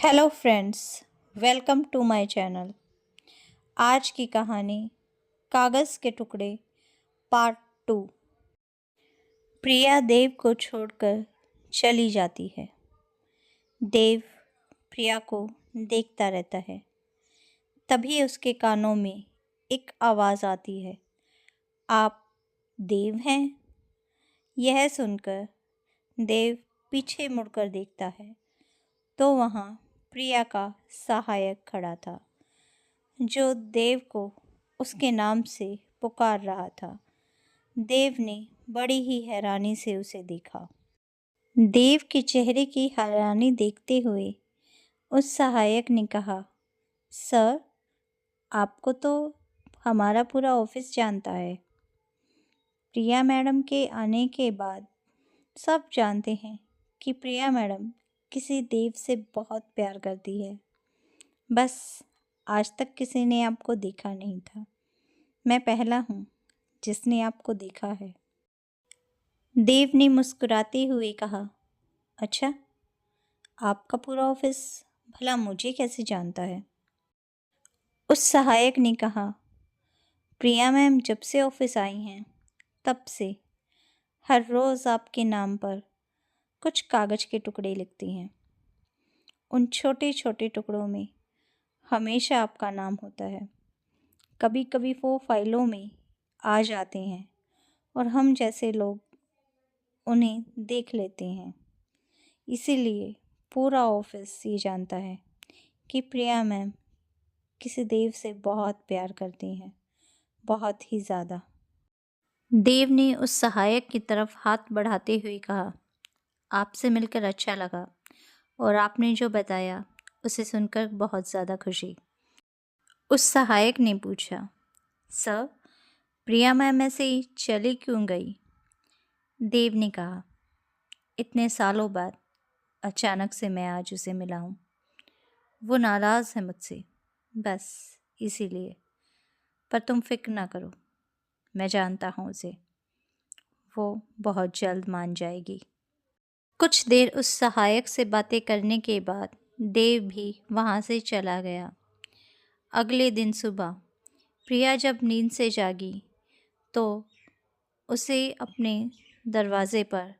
Hello friends, welcome to my channel. आज की कहानी कागज़ के टुकड़े पार्ट 2। प्रिया देव को छोड़कर चली जाती है। देव प्रिया को देखता रहता है। तभी उसके कानों में एक आवाज़ आती है, आप देव हैं? यह सुनकर देव पीछे मुड़कर देखता है तो वहाँ प्रिया का सहायक खड़ा था, जो देव को उसके नाम से पुकार रहा था। देव ने बड़ी ही हैरानी से उसे देखा। देव के चेहरे की हैरानी देखते हुए उस सहायक ने कहा, सर, आपको तो हमारा पूरा ऑफिस जानता है। प्रिया मैडम के आने के बाद सब जानते हैं कि प्रिया मैडम किसी देव से बहुत प्यार करती है। बस आज तक किसी ने आपको देखा नहीं था। मैं पहला हूँ जिसने आपको देखा है। देव ने मुस्कुराते हुए कहा, अच्छा, आपका पूरा ऑफिस भला मुझे कैसे जानता है? उस सहायक ने कहा, प्रिया मैम जब से ऑफिस आई हैं तब से हर रोज़ आपके नाम पर कुछ कागज़ के टुकड़े लिखती हैं। उन छोटे छोटे टुकड़ों में हमेशा आपका नाम होता है। कभी कभी वो फाइलों में आ जाते हैं और हम जैसे लोग उन्हें देख लेते हैं। इसीलिए पूरा ऑफिस ये जानता है कि प्रिया मैम किसी देव से बहुत प्यार करती हैं, बहुत ही ज़्यादा। देव ने उस सहायक की तरफ हाथ बढ़ाते हुए कहा, आपसे मिलकर अच्छा लगा और आपने जो बताया उसे सुनकर बहुत ज़्यादा खुशी। उस सहायक ने पूछा, सर, प्रिया मैम ऐसे ही चली क्यों गई? देव ने कहा, इतने सालों बाद अचानक से मैं आज उसे मिला हूँ। वो नाराज़ है मुझसे, बस इसीलिए। पर तुम फिक्र ना करो, मैं जानता हूँ उसे। वो बहुत जल्द मान जाएगी। कुछ देर उस सहायक से बातें करने के बाद देव भी वहाँ से चला गया। अगले दिन सुबह प्रिया जब नींद से जागी तो उसे अपने दरवाज़े पर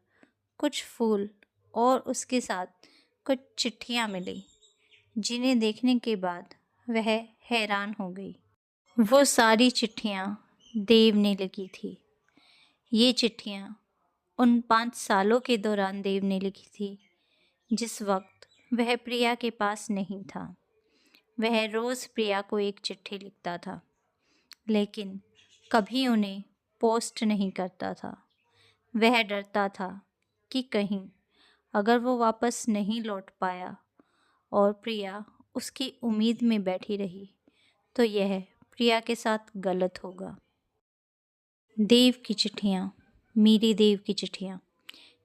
कुछ फूल और उसके साथ कुछ चिट्ठियाँ मिली, जिन्हें देखने के बाद वह हैरान हो गई। वो सारी चिट्ठियाँ देव ने लिखी थी। ये चिट्ठियाँ उन 5 सालों के दौरान देव ने लिखी थी जिस वक्त वह प्रिया के पास नहीं था। वह रोज़ प्रिया को एक चिट्ठी लिखता था, लेकिन कभी उन्हें पोस्ट नहीं करता था। वह डरता था कि कहीं अगर वो वापस नहीं लौट पाया और प्रिया उसकी उम्मीद में बैठी रही तो यह प्रिया के साथ गलत होगा। देव की चिट्ठियाँ, मेरी देव की चिट्ठियाँ,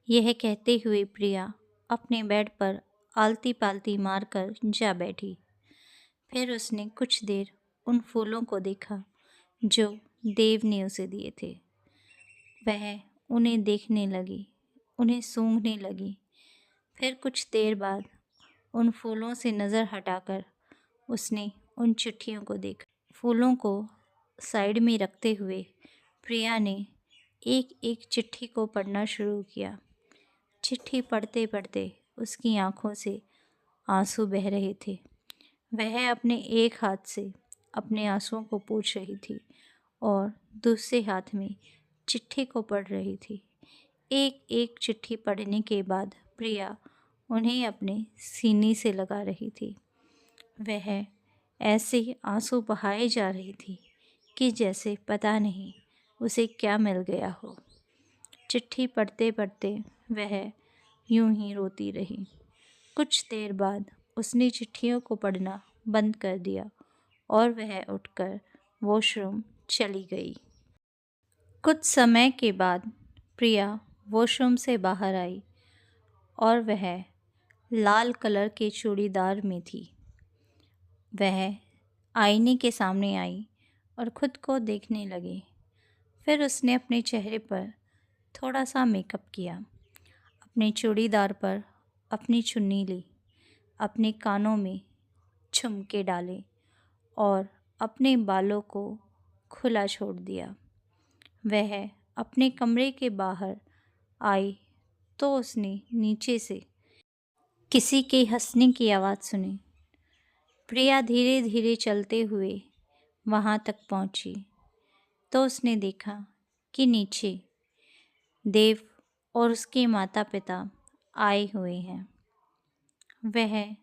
यह कहते हुए प्रिया अपने बेड पर आलती पालती मारकर जा बैठी। फिर उसने कुछ देर उन फूलों को देखा जो देव ने उसे दिए थे। वह उन्हें देखने लगी, उन्हें सूंघने लगी। फिर कुछ देर बाद उन फूलों से नज़र हटाकर उसने उन चिट्ठियों को देखा। फूलों को साइड में रखते हुए प्रिया ने एक एक चिट्ठी को पढ़ना शुरू किया। चिट्ठी पढ़ते पढ़ते उसकी आंखों से आंसू बह रहे थे। वह अपने एक हाथ से अपने आंसुओं को पोंछ रही थी और दूसरे हाथ में चिट्ठी को पढ़ रही थी। एक एक चिट्ठी पढ़ने के बाद प्रिया उन्हें अपने सीने से लगा रही थी। वह ऐसे आंसू बहाए जा रही थी कि जैसे पता नहीं उसे क्या मिल गया हो। चिट्ठी पढ़ते पढ़ते वह यूं ही रोती रही। कुछ देर बाद उसने चिट्ठियों को पढ़ना बंद कर दिया और वह उठकर वॉशरूम चली गई। कुछ समय के बाद प्रिया वॉशरूम से बाहर आई और वह लाल कलर के चूड़ीदार में थी। वह आईने के सामने आई और ख़ुद को देखने लगी। फिर उसने अपने चेहरे पर थोड़ा सा मेकअप किया, अपने चूड़ीदार पर अपनी चुन्नी ली, अपने कानों में झुमके डाले और अपने बालों को खुला छोड़ दिया। वह अपने कमरे के बाहर आई तो उसने नीचे से किसी के हंसने की आवाज़ सुनी। प्रिया धीरे धीरे चलते हुए वहाँ तक पहुँची तो उसने देखा कि नीचे देव और उसके माता पिता आए हुए हैं। वह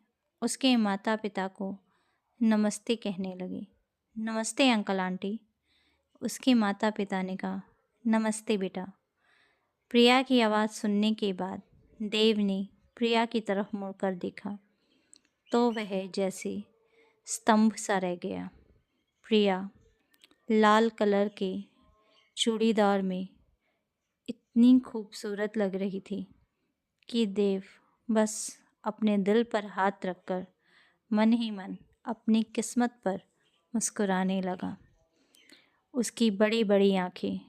उसके माता पिता को नमस्ते कहने लगी। नमस्ते अंकल आंटी। उसके माता पिता ने कहा, नमस्ते बेटा। प्रिया की आवाज़ सुनने के बाद देव ने प्रिया की तरफ मुड़कर देखा तो वह जैसे स्तंभ सा रह गया। प्रिया लाल कलर के चूड़ीदार में इतनी खूबसूरत लग रही थी कि देव बस अपने दिल पर हाथ रखकर मन ही मन अपनी किस्मत पर मुस्कुराने लगा। उसकी बड़ी बड़ी आँखें,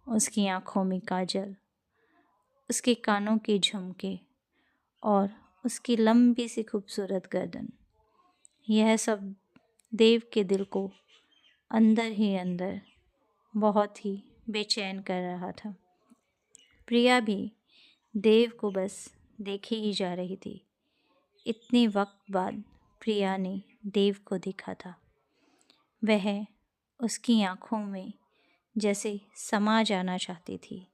उसकी आँखों में काजल, उसके कानों के झुमके और उसकी लंबी सी खूबसूरत गर्दन, यह सब देव के दिल को अंदर ही अंदर बहुत ही बेचैन कर रहा था। प्रिया भी देव को बस देखे ही जा रही थी। इतने वक्त बाद प्रिया ने देव को देखा था। वह उसकी आँखों में जैसे समा जाना चाहती थी।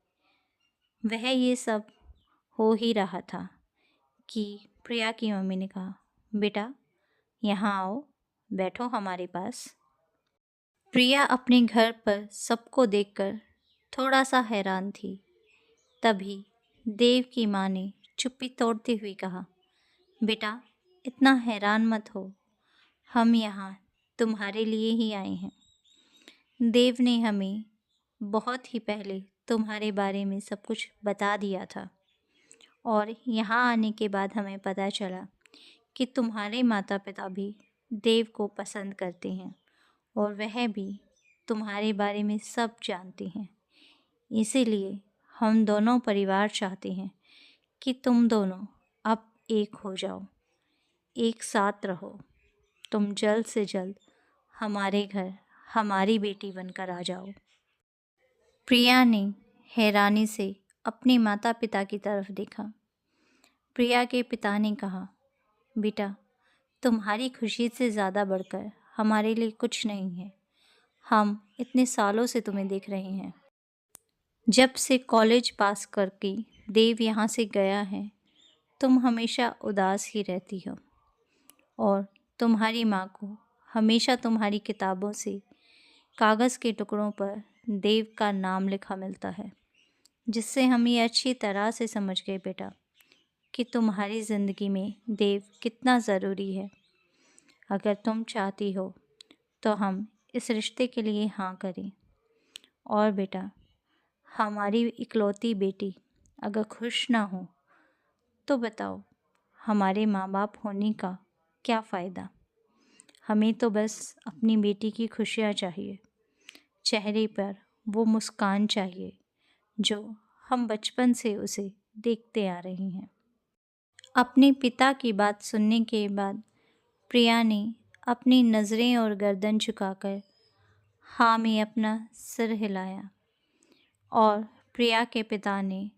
वह ये सब हो ही रहा था कि प्रिया की मम्मी ने कहा, बेटा यहाँ आओ, बैठो हमारे पास। प्रिया अपने घर पर सबको देखकर थोड़ा सा हैरान थी। तभी देव की माँ ने चुप्पी तोड़ते हुए कहा, बेटा इतना हैरान मत हो, हम यहाँ तुम्हारे लिए ही आए हैं। देव ने हमें बहुत ही पहले तुम्हारे बारे में सब कुछ बता दिया था और यहाँ आने के बाद हमें पता चला कि तुम्हारे माता पिता भी देव को पसंद करते हैं और वह भी तुम्हारे बारे में सब जानते हैं। इसीलिए हम दोनों परिवार चाहते हैं कि तुम दोनों अब एक हो जाओ, एक साथ रहो। तुम जल्द से जल्द हमारे घर हमारी बेटी बनकर आ जाओ। प्रिया ने हैरानी से अपने माता पिता की तरफ देखा। प्रिया के पिता ने कहा, बेटा तुम्हारी खुशी से ज़्यादा बढ़कर हमारे लिए कुछ नहीं है। हम इतने सालों से तुम्हें देख रहे हैं। जब से कॉलेज पास करके देव यहाँ से गया है, तुम हमेशा उदास ही रहती हो और तुम्हारी माँ को हमेशा तुम्हारी किताबों से कागज़ के टुकड़ों पर देव का नाम लिखा मिलता है, जिससे हम ये अच्छी तरह से समझ गए बेटा कि तुम्हारी ज़िंदगी में देव कितना ज़रूरी है। अगर तुम चाहती हो तो हम इस रिश्ते के लिए हाँ करें। और बेटा हमारी इकलौती बेटी अगर खुश ना हो तो बताओ हमारे माँ बाप होने का क्या फ़ायदा। हमें तो बस अपनी बेटी की खुशियाँ चाहिए, चेहरे पर वो मुस्कान चाहिए जो हम बचपन से उसे देखते आ रहे हैं। अपने पिता की बात सुनने के बाद प्रिया ने अपनी नज़रें और गर्दन झुकाकर हाँ में अपना सिर हिलाया और प्रिया के पिता ने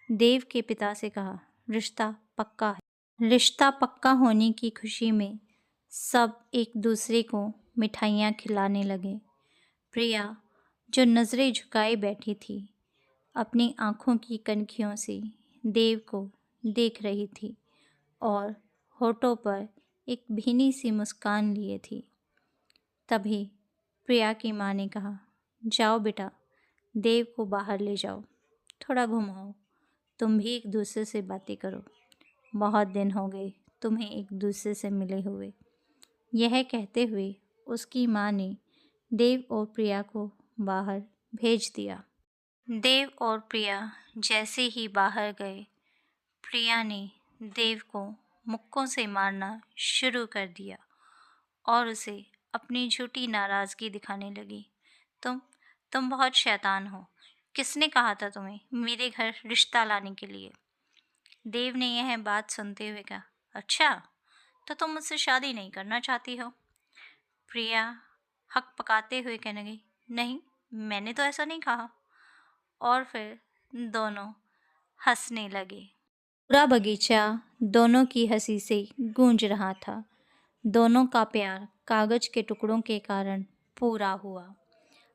देव के पिता से कहा, रिश्ता पक्का है। रिश्ता पक्का होने की खुशी में सब एक दूसरे को मिठाइयाँ खिलाने लगे। प्रिया जो नज़रें झुकाए बैठी थी, अपनी आँखों की कनखियों से देव को देख रही थी और होठों पर एक भीनी सी मुस्कान लिए थी। तभी प्रिया की माँ ने कहा, जाओ बेटा, देव को बाहर ले जाओ, थोड़ा घुमाओ, तुम भी एक दूसरे से बातें करो। बहुत दिन हो गए तुम्हें एक दूसरे से मिले हुए। यह कहते हुए उसकी माँ ने देव और प्रिया को बाहर भेज दिया। देव और प्रिया जैसे ही बाहर गए, प्रिया ने देव को मुक्कों से मारना शुरू कर दिया और उसे अपनी झूठी नाराज़गी दिखाने लगी। तुम बहुत शैतान हो। किसने कहा था तुम्हें मेरे घर रिश्ता लाने के लिए? देव ने यह बात सुनते हुए कहा, अच्छा तो तुम मुझसे शादी नहीं करना चाहती हो। प्रिया हक पकाते हुए कहने लगी, नहीं, मैंने तो ऐसा नहीं कहा। और फिर दोनों हंसने लगे। पूरा बगीचा दोनों की हंसी से गूंज रहा था। दोनों का प्यार कागज के टुकड़ों के कारण पूरा हुआ।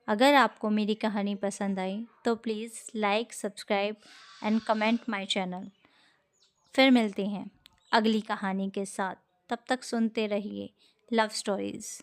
अगर आपको मेरी कहानी पसंद आई तो please like, subscribe and comment my channel. फिर मिलते हैं अगली कहानी के साथ। तब तक सुनते रहिए लव स्टोरीज़।